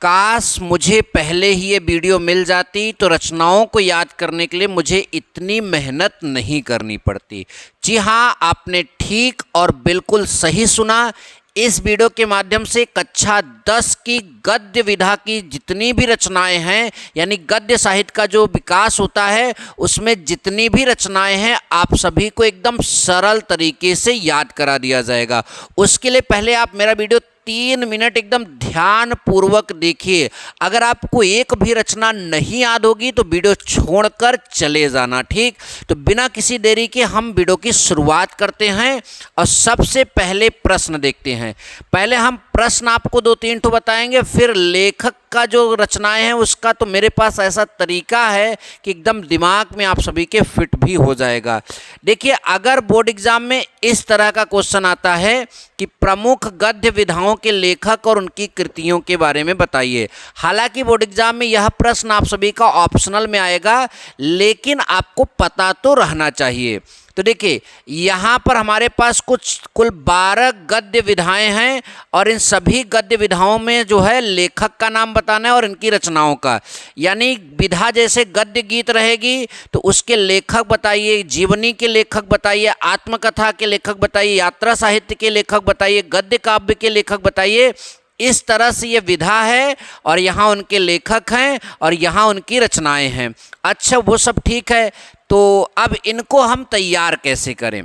काश मुझे पहले ही ये वीडियो मिल जाती तो रचनाओं को याद करने के लिए मुझे इतनी मेहनत नहीं करनी पड़ती। जी हाँ, आपने ठीक और बिल्कुल सही सुना। इस वीडियो के माध्यम से कक्षा 10 की गद्य विधा की जितनी भी रचनाएं हैं, यानी गद्य साहित्य का जो विकास होता है, उसमें जितनी भी रचनाएं हैं आप सभी को एकदम सरल तरीके से याद करा दिया जाएगा। उसके लिए पहले आप मेरा वीडियो 3 मिनट एकदम ध्यान पूर्वक देखिए। अगर आपको एक भी रचना नहीं याद होगी तो वीडियो छोड़कर चले जाना, ठीक। तो बिना किसी देरी के हम वीडियो की शुरुआत करते हैं और सबसे पहले प्रश्न देखते हैं। पहले हम प्रश्न आपको 2-3 ठो बताएंगे, फिर लेखक का जो रचनाएं हैं उसका तो मेरे पास ऐसा तरीका है कि एकदम दिमाग में आप सभी के फिट भी हो जाएगा। देखिए, अगर बोर्ड एग्जाम में इस तरह का क्वेश्चन आता है कि प्रमुख गद्य विधाओं के लेखक और उनकी कृतियों के बारे में बताइए। हालांकि बोर्ड एग्जाम में यह प्रश्न आप सभी का ऑप्शनल में आएगा, लेकिन आपको पता तो रहना चाहिए। तो देखिए, यहाँ पर हमारे पास कुल 12 गद्य विधाएं हैं और इन सभी गद्य विधाओं में जो है लेखक का नाम बताना है और इनकी रचनाओं का। यानी विधा जैसे गद्य गीत रहेगी तो उसके लेखक बताइए, जीवनी के लेखक बताइए, आत्मकथा के लेखक बताइए, यात्रा साहित्य के लेखक बताइए, गद्य काव्य के लेखक बताइए। इस तरह से ये विधा है और यहाँ उनके लेखक हैं और यहाँ उनकी रचनाएं हैं। अच्छा, वो सब ठीक है, तो अब इनको हम तैयार कैसे करें?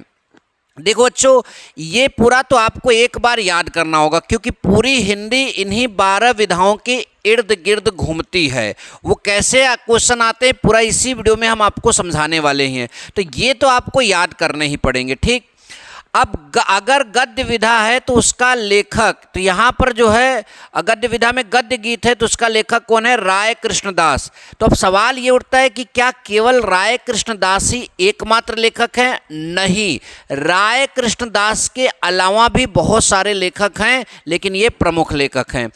देखो बच्चों, ये पूरा तो आपको एक बार याद करना होगा, क्योंकि पूरी हिंदी इन्हीं 12 विधाओं के इर्द गिर्द घूमती है। वो कैसे क्वेश्चन आते हैं पूरा इसी वीडियो में हम आपको समझाने वाले हैं। तो ये तो आपको याद करने ही पड़ेंगे, ठीक। अब अगर गद्य विधा है तो उसका लेखक, तो यहाँ पर जो है गद्य विधा में गद्य गीत है तो उसका लेखक कौन है? राय कृष्णदास। तो अब सवाल ये उठता है कि क्या केवल राय कृष्णदास ही एकमात्र लेखक हैं? नहीं, राय कृष्णदास के अलावा भी बहुत सारे लेखक हैं, लेकिन ये प्रमुख लेखक हैं।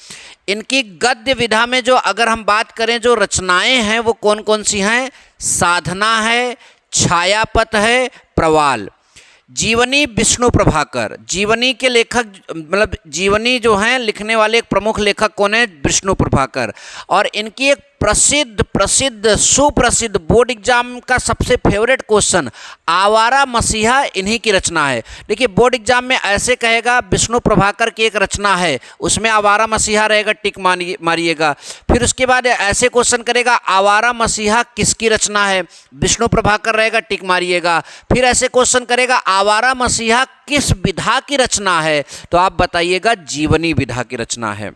इनकी गद्य विधा में जो अगर हम बात करें, जो रचनाएं हैं वो कौन कौन सी हैं? साधना है, छायापथ है, प्रवाल। जीवनी विष्णु प्रभाकर, जीवनी के लेखक मतलब जीवनी जो हैं लिखने वाले एक प्रमुख लेखक कौन है? विष्णु प्रभाकर। और इनकी एक प्रसिद्ध सुप्रसिद्ध बोर्ड एग्जाम का सबसे फेवरेट क्वेश्चन आवारा मसीहा इन्हीं की रचना है। देखिए, बोर्ड एग्जाम में ऐसे कहेगा विष्णु प्रभाकर की एक रचना है, उसमें आवारा मसीहा रहेगा, टिक मारिएगा। फिर उसके बाद ऐसे क्वेश्चन करेगा आवारा मसीहा किसकी रचना है? विष्णु प्रभाकर रहेगा, टिक मारिएगा। फिर ऐसे क्वेश्चन करेगा आवारा मसीहा किस विधा की रचना है? तो आप बताइएगा जीवनी विधा की रचना है।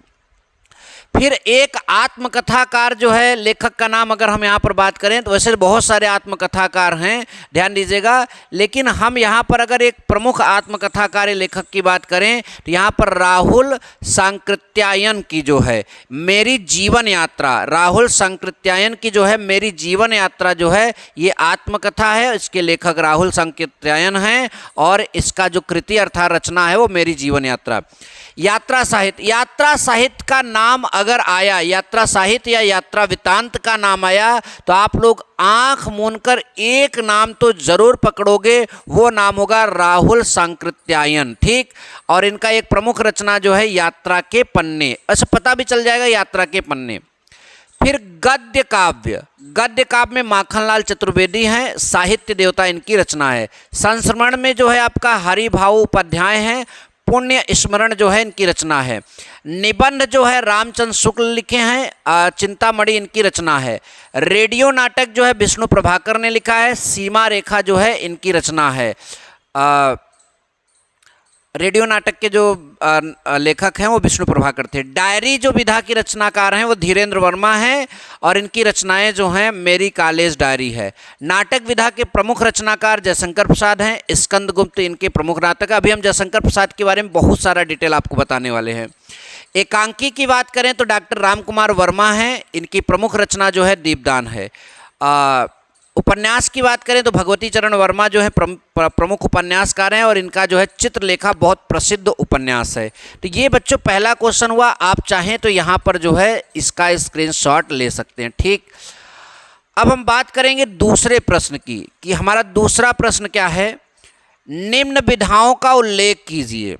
फिर एक आत्मकथाकार जो है, लेखक का नाम अगर हम यहाँ पर बात करें तो वैसे बहुत सारे आत्मकथाकार हैं, ध्यान दीजिएगा, लेकिन हम यहाँ पर अगर एक प्रमुख आत्मकथाकार लेखक की बात करें तो यहाँ पर राहुल सांकृत्यायन की जो है मेरी जीवन यात्रा, राहुल सांकृत्यायन की जो है मेरी जीवन यात्रा जो है ये आत्मकथा है। इसके लेखक राहुल सांकृत्यायन हैं और इसका जो कृति अर्थात रचना है वो मेरी जीवन यात्रा। यात्रा साहित्य का नाम अगर आया, यात्रा साहित्य या यात्रा वृत्तांत का नाम आया तो आप लोग आंख मूंदकर एक नाम तो जरूर पकड़ोगे, वो नाम होगा राहुल सांकृत्यायन, ठीक। और इनका एक प्रमुख रचना जो है यात्रा के पन्ने, अच्छा पता भी चल जाएगा यात्रा के पन्ने। फिर गद्य काव्य में माखनलाल चतुर्वेदी हैं, साहित्य देवता इनकी रचना है। संस्मरण में जो है आपका हरिभाऊ उपाध्याय हैं, पुण्य स्मरण जो है इनकी रचना है। निबंध जो है रामचंद्र शुक्ल लिखे हैं, चिंतामणि इनकी रचना है। रेडियो नाटक जो है विष्णु प्रभाकर ने लिखा है, सीमा रेखा जो है इनकी रचना है। रेडियो नाटक के जो लेखक हैं वो विष्णु प्रभाकर थे। डायरी जो विधा की रचनाकार हैं वो धीरेन्द्र वर्मा हैं और इनकी रचनाएं जो हैं मेरी कॉलेज डायरी है। नाटक विधा के प्रमुख रचनाकार जयशंकर प्रसाद हैं, स्कंदगुप्त इनके प्रमुख नाटक। अभी हम जयशंकर प्रसाद के बारे में बहुत सारा डिटेल आपको बताने वाले हैं। एकांकी की बात करें तो डॉक्टर रामकुमार वर्मा हैं, इनकी प्रमुख रचना जो है दीपदान है। उपन्यास की बात करें तो भगवती चरण वर्मा जो है प्रमुख उपन्यासकार हैं और इनका जो है चित्रलेखा बहुत प्रसिद्ध उपन्यास है। तो ये बच्चों पहला क्वेश्चन हुआ, आप चाहें तो यहाँ पर जो है इसका स्क्रीनशॉट ले सकते हैं, ठीक। अब हम बात करेंगे दूसरे प्रश्न की कि हमारा दूसरा प्रश्न क्या है? निम्न विधाओं का उल्लेख कीजिए।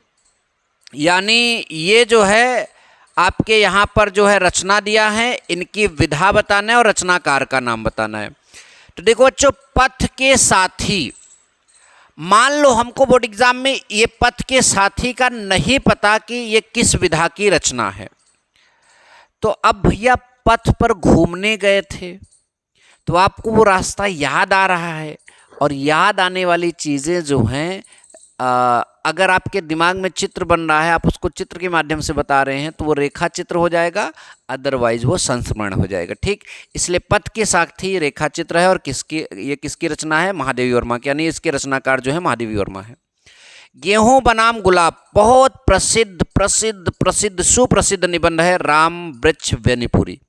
यानी ये जो है आपके यहाँ पर जो है रचना दिया है, इनकी विधा बताना है और रचनाकार का नाम बताना है। तो देखो बच्चों, पथ के साथी, मान लो हमको बोर्ड एग्जाम में ये पथ के साथी का नहीं पता कि ये किस विधा की रचना है, तो अब भैया पथ पर घूमने गए थे तो आपको वो रास्ता याद आ रहा है, और याद आने वाली चीज़ें जो हैं, अगर आपके दिमाग में चित्र बन रहा है, आप उसको चित्र के माध्यम से बता रहे हैं, तो वो रेखा चित्र हो जाएगा, अदरवाइज वो संस्मरण हो जाएगा। ठीक, इसलिए पथ के साथी रेखा चित्र है, और किसकी रचना है? महादेवी वर्मा की, यानी इसके रचनाकार जो है महादेवी वर्मा है। गेहूं बनाम गुलाब बहुत प्रसिद्ध प्रसिद्ध प्रसिद्ध सुप्रसिद्ध निबंध है राम वृक्ष बेनीपुरी।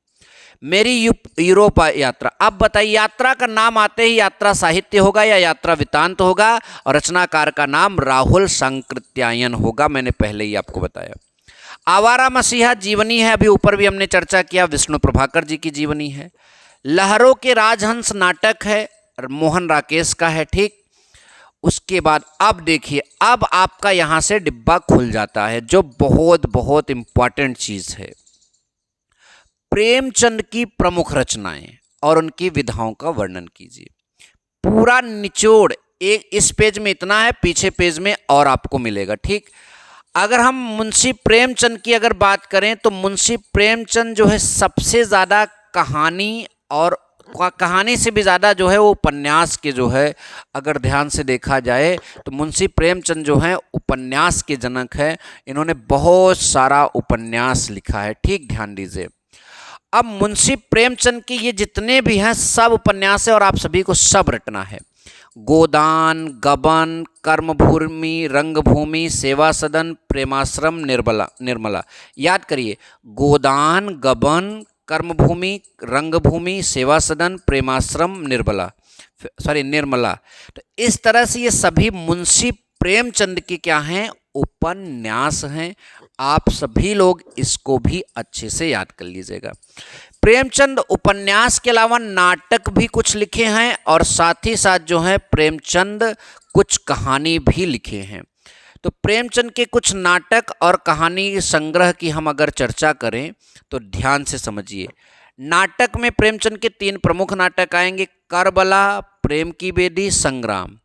मेरी यूरोप यात्रा, अब बताइए यात्रा का नाम आते ही यात्रा साहित्य होगा या यात्रा वृत्तांत होगा, और रचनाकार का नाम राहुल सांकृत्यायन होगा, मैंने पहले ही आपको बताया। आवारा मसीहा जीवनी है, अभी ऊपर भी हमने चर्चा किया, विष्णु प्रभाकर जी की जीवनी है। लहरों के राजहंस नाटक है, मोहन राकेश का है। ठीक, उसके बाद अब देखिए, अब आपका यहाँ से डिब्बा खुल जाता है, जो बहुत बहुत इंपॉर्टेंट चीज़ है। प्रेमचंद की प्रमुख रचनाएं और उनकी विधाओं का वर्णन कीजिए। पूरा निचोड़ एक इस पेज में इतना है, पीछे पेज में और आपको मिलेगा। ठीक, अगर हम मुंशी प्रेमचंद की अगर बात करें तो मुंशी प्रेमचंद जो है सबसे ज़्यादा कहानी, और कहानी से भी ज़्यादा जो है वो उपन्यास के जो है, अगर ध्यान से देखा जाए तो मुंशी प्रेमचंद जो है उपन्यास के जनक है। इन्होंने बहुत सारा उपन्यास लिखा है। ठीक, ध्यान दीजिए। अब मुंशी प्रेमचंद की ये जितने भी हैं सब उपन्यास है, और आप सभी को सब रटना है। गोदान, गबन, कर्मभूमि, रंगभूमि, सेवा सदन, प्रेमाश्रम, निर्मला। याद करिए, गोदान, गबन, कर्मभूमि, रंगभूमि, सेवा सदन, प्रेमाश्रम, निर्मला। तो इस तरह से ये सभी मुंशी प्रेमचंद की क्या हैं? उपन्यास हैं। आप सभी लोग इसको भी अच्छे से याद कर लीजिएगा। प्रेमचंद उपन्यास के अलावा नाटक भी कुछ लिखे हैं, और साथ ही साथ जो है प्रेमचंद कुछ कहानी भी लिखे हैं। तो प्रेमचंद के कुछ नाटक और कहानी संग्रह की हम अगर चर्चा करें तो ध्यान से समझिए। नाटक में प्रेमचंद के 3 प्रमुख नाटक आएंगे, करबला, प्रेम की बेदी, संग्राम।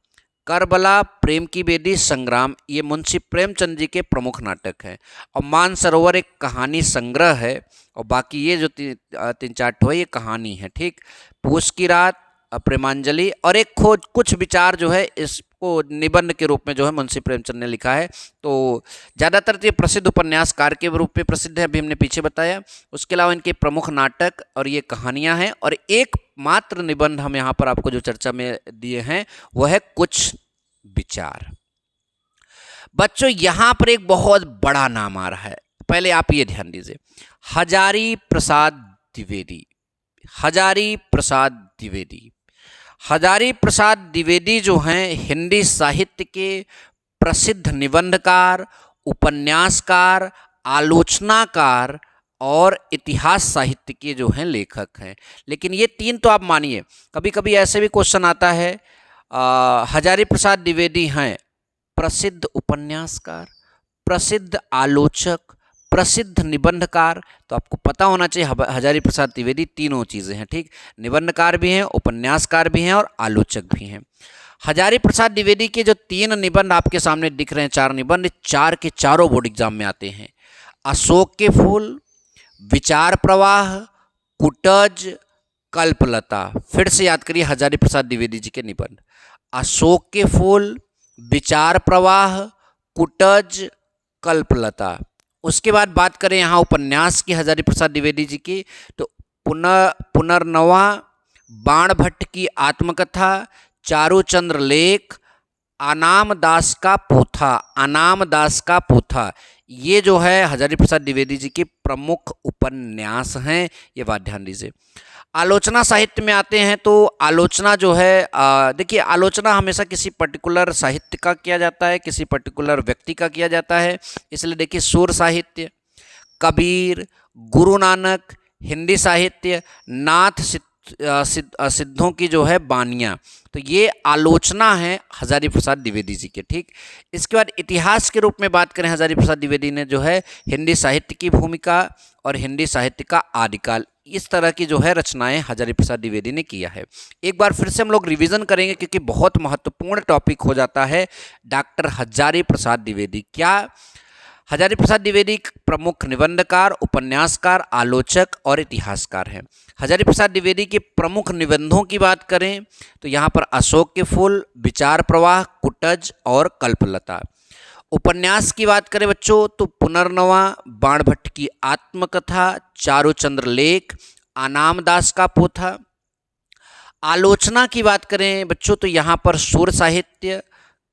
करबला, प्रेम की बेदी, संग्राम, ये मुंशी प्रेमचंद जी के प्रमुख नाटक हैं। और मानसरोवर एक कहानी संग्रह है, और बाकी ये जो 3-4 ठो है ये कहानी है। ठीक, पूस की रात, प्रेमांजलि, और एक खोज कुछ विचार जो है इसको निबंध के रूप में जो है मुंशी प्रेमचंद ने लिखा है। तो ज़्यादातर ये प्रसिद्ध उपन्यासकार के रूप में प्रसिद्ध है, अभी हमने पीछे बताया। उसके अलावा इनके प्रमुख नाटक और ये कहानियाँ हैं, और एक मात्र निबंध हम यहाँ पर आपको जो चर्चा में दिए हैं वह है कुछ विचार। बच्चों, यहाँ पर एक बहुत बड़ा नाम आ रहा है, पहले आप ये ध्यान दीजिए। हजारी प्रसाद द्विवेदी। हजारी प्रसाद द्विवेदी। हजारी प्रसाद द्विवेदी जो हैं हिंदी साहित्य के प्रसिद्ध निबंधकार, उपन्यासकार, आलोचनाकार और इतिहास साहित्य के जो हैं लेखक हैं। लेकिन ये 3 तो आप मानिए, कभी कभी ऐसे भी क्वेश्चन आता है, हजारी प्रसाद द्विवेदी हैं प्रसिद्ध उपन्यासकार, प्रसिद्ध आलोचक, प्रसिद्ध निबंधकार, तो आपको पता होना चाहिए हजारी प्रसाद द्विवेदी तीनों चीज़ें हैं। ठीक, निबंधकार भी हैं, उपन्यासकार भी हैं और आलोचक भी हैं। हजारी प्रसाद द्विवेदी के जो 3 निबंध आपके सामने दिख रहे हैं, 4 निबंध, 4 के चारों बोर्ड एग्जाम में आते हैं। अशोक के फूल, विचार प्रवाह, कुटज, कल्पलता। फिर से याद करिए हजारी प्रसाद द्विवेदी जी के निबंध, अशोक के फूल, विचार प्रवाह, कुटज, कल्पलता। उसके बाद बात करें यहाँ उपन्यास की हजारी प्रसाद द्विवेदी जी की, तो पुनर्नवा, बाण भट्ट की आत्मकथा, चारुचंद्र लेख, अनाम दास का पोथा। अनाम दास का पोथा ये जो है हजारी प्रसाद द्विवेदी जी के प्रमुख उपन्यास हैं, ये बात ध्यान दीजिए। आलोचना साहित्य में आते हैं तो आलोचना जो है, देखिए आलोचना हमेशा किसी पर्टिकुलर साहित्य का किया जाता है, किसी पर्टिकुलर व्यक्ति का किया जाता है। इसलिए देखिए सूर साहित्य, कबीर, गुरु नानक, हिंदी साहित्य, नाथ सिद्धों की जो है बानियाँ, तो ये आलोचना है हजारी प्रसाद द्विवेदी जी के। ठीक, इसके बाद इतिहास के रूप में बात करें, हजारी प्रसाद द्विवेदी ने जो है हिंदी साहित्य की भूमिका और हिंदी साहित्य का आदिकाल, इस तरह की जो है रचनाएं हजारी प्रसाद द्विवेदी ने किया है। एक बार फिर से हम लोग रिवीजन करेंगे क्योंकि बहुत महत्वपूर्ण टॉपिक हो जाता है डॉक्टर हजारी प्रसाद द्विवेदी। क्या हजारी प्रसाद द्विवेदी प्रमुख निबंधकार, उपन्यासकार, आलोचक और इतिहासकार हैं। हजारी प्रसाद द्विवेदी के प्रमुख निबंधों की बात करें तो यहाँ पर अशोक के फूल, विचार प्रवाह, कुटज और कल्पलता। उपन्यास की बात करें बच्चों तो पुनर्नवा, बाणभट्ट की आत्मकथा, चारुचंद्र लेख, आनाम दास का पोथा। आलोचना की बात करें बच्चों तो यहाँ पर सुर साहित्य,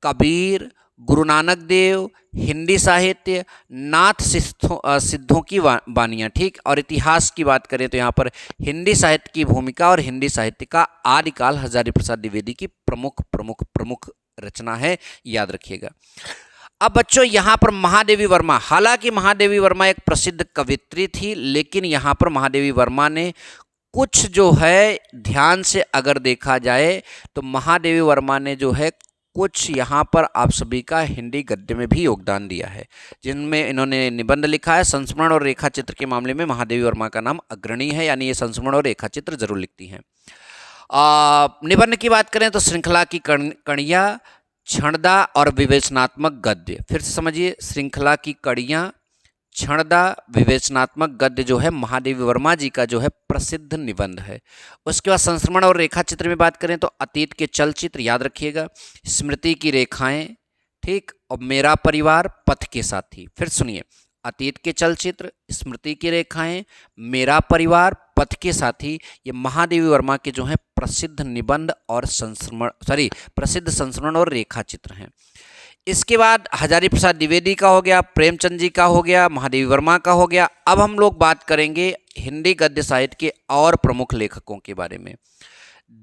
कबीर, गुरु नानक देव, हिंदी साहित्य, नाथ सिद्धों की बानियाँ। ठीक, और इतिहास की बात करें तो यहाँ पर हिंदी साहित्य की भूमिका और हिंदी साहित्य का आदिकाल हजारी प्रसाद द्विवेदी की प्रमुख प्रमुख प्रमुख रचना है, याद रखिएगा। अब बच्चों यहाँ पर महादेवी वर्मा, हालांकि महादेवी वर्मा एक प्रसिद्ध कवित्री थी, लेकिन यहाँ पर महादेवी वर्मा ने कुछ जो है ध्यान से अगर देखा जाए तो महादेवी वर्मा ने जो है कुछ यहाँ पर आप सभी का हिंदी गद्य में भी योगदान दिया है, जिनमें इन्होंने निबंध लिखा है। संस्मरण और रेखा चित्र के मामले में महादेवी वर्मा का नाम अग्रणी है, यानी ये संस्मरण और रेखा चित्र जरूर लिखती हैं। निबंध की बात करें तो श्रृंखला की कड़ियाँ, क्षणदा और विवेचनात्मक गद्य। फिर से समझिए, श्रृंखला की कड़ियाँ, क्षणदा, विवेचनात्मक गद्य जो है महादेवी वर्मा जी का जो है प्रसिद्ध निबंध है। उसके बाद संस्मरण और रेखा चित्र में बात करें तो अतीत के चलचित्र, याद रखिएगा, स्मृति की रेखाएं, ठीक, और मेरा परिवार, पथ के साथी। फिर सुनिए, अतीत के चलचित्र, स्मृति की रेखाएं, मेरा परिवार, पथ के साथी, ये महादेवी वर्मा के जो है प्रसिद्ध निबंध और प्रसिद्ध संस्मरण और रेखा चित्र हैं। इसके बाद हजारी प्रसाद द्विवेदी का हो गया, प्रेमचंद जी का हो गया, महादेवी वर्मा का हो गया। अब हम लोग बात करेंगे हिंदी गद्य साहित्य के और प्रमुख लेखकों के बारे में।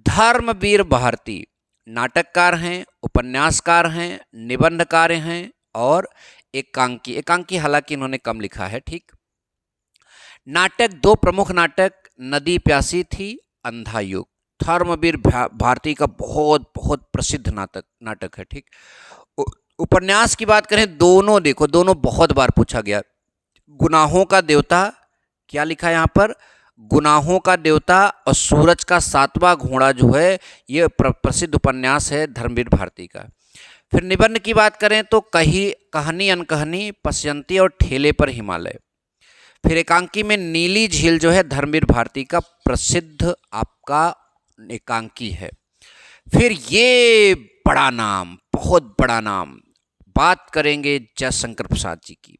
धर्मवीर भारती नाटककार हैं, उपन्यासकार हैं, निबंधकार हैं और एकांकी हालांकि इन्होंने कम लिखा है। ठीक, नाटक, दो प्रमुख नाटक, नदी प्यासी थी, अंधा युग। धर्मवीर भारती का बहुत बहुत प्रसिद्ध नाटक है। ठीक, उपन्यास की बात करें, दोनों देखो, दोनों बहुत बार पूछा गया। गुनाहों का देवता, क्या लिखा है यहाँ पर, गुनाहों का देवता और सूरज का सातवां घोड़ा जो है ये प्रसिद्ध उपन्यास है धर्मवीर भारती का। फिर निबंध की बात करें तो कहानी अनकहानी, पश्यंती और ठेले पर हिमालय। फिर एकांकी में नीली झील जो है धर्मवीर भारती का प्रसिद्ध आपका एकांकी है। फिर ये बड़ा नाम, बहुत बड़ा नाम, बात करेंगे जयशंकर प्रसाद जी की।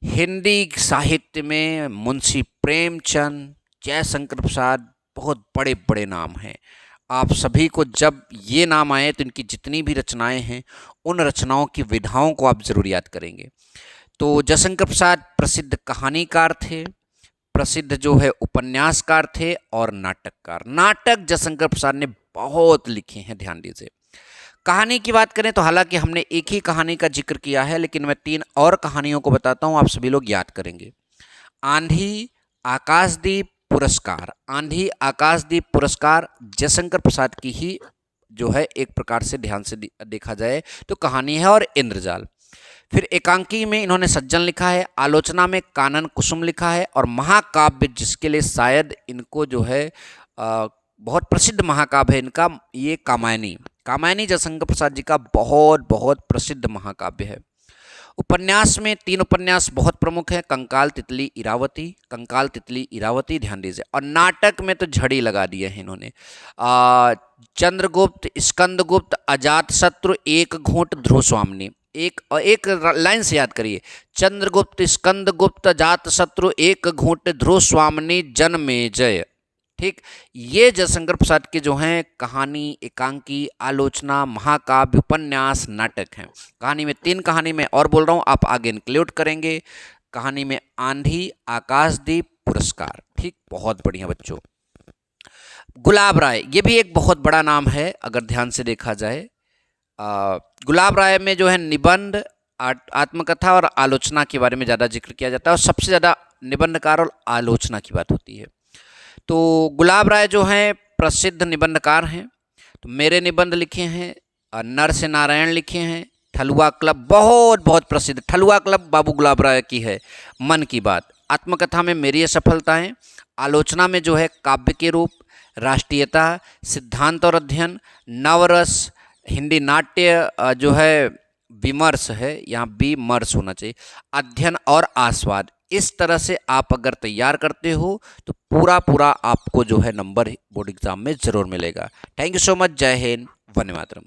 हिंदी साहित्य में मुंशी प्रेमचंद, जयशंकर प्रसाद बहुत बड़े बड़े नाम हैं। आप सभी को जब ये नाम आए तो इनकी जितनी भी रचनाएं हैं उन रचनाओं की विधाओं को आप जरूर याद करेंगे। तो जयशंकर प्रसाद प्रसिद्ध कहानीकार थे, प्रसिद्ध जो है उपन्यासकार थे और नाटककार। नाटक जयशंकर प्रसाद ने बहुत लिखे हैं, ध्यान दीजिए। कहानी की बात करें तो हालांकि हमने एक ही कहानी का जिक्र किया है, लेकिन मैं 3 और कहानियों को बताता हूं, आप सभी लोग याद करेंगे। आंधी, आकाशदीप, पुरस्कार। आंधी, आकाशदीप, पुरस्कार जयशंकर प्रसाद की ही जो है एक प्रकार से ध्यान से देखा जाए तो कहानी है, और इंद्रजाल। फिर एकांकी में इन्होंने सज्जन लिखा है, आलोचना में कानन कुसुम लिखा है, और महाकाव्य जिसके लिए शायद इनको जो है बहुत प्रसिद्ध महाकाव्य है इनका, ये कामायनी। कामायनी जयशंकर प्रसाद जी का बहुत बहुत प्रसिद्ध महाकाव्य है। उपन्यास में 3 उपन्यास बहुत प्रमुख हैं, कंकाल, तितली, इरावती। कंकाल, तितली, इरावती, ध्यान दीजिए। और नाटक में तो झड़ी लगा दिए हैं इन्होंने। चंद्रगुप्त, स्कंदगुप्त, अजातशत्रु, एक घूंट, ध्रुवस्वामिनी। एक लाइन से याद करिए, चंद्रगुप्त, स्कंदगुप्त, अजातशत्रु, एक घूंट, ध्रुवस्वामिनी, जन्मेजय। ठीक, ये जयशंकर प्रसाद के जो हैं कहानी, एकांकी, आलोचना, महाकाव्य, उपन्यास, नाटक हैं। कहानी में 3 कहानी में और बोल रहा हूँ, आप आगे इंक्लूड करेंगे। कहानी में आंधी, आकाशदीप, पुरस्कार। ठीक, बहुत बढ़िया बच्चों। गुलाब राय, ये भी एक बहुत बड़ा नाम है अगर ध्यान से देखा जाए। गुलाब राय में जो है निबंध, आत्मकथा और आलोचना के बारे में ज़्यादा जिक्र किया जाता है, और सबसे ज़्यादा निबंधकार और आलोचना की बात होती है। तो गुलाब राय जो हैं प्रसिद्ध निबंधकार हैं। तो मेरे निबंध लिखे हैं, नर से नारायण लिखे हैं, ठलुआ क्लब बहुत बहुत प्रसिद्ध, ठलुआ क्लब बाबू गुलाब राय की है, मन की बात, आत्मकथा में मेरी असफलताएं, आलोचना में जो है काव्य के रूप, राष्ट्रीयता, सिद्धांत और अध्ययन, नवरस, हिंदी नाट्य जो है विमर्श है, यहाँ विमर्श होना चाहिए, अध्ययन और आस्वाद। इस तरह से आप अगर तैयार करते हो तो पूरा पूरा आपको जो है नंबर बोर्ड एग्जाम में ज़रूर मिलेगा। Thank you so much. जय हिंद, वंदे मातरम।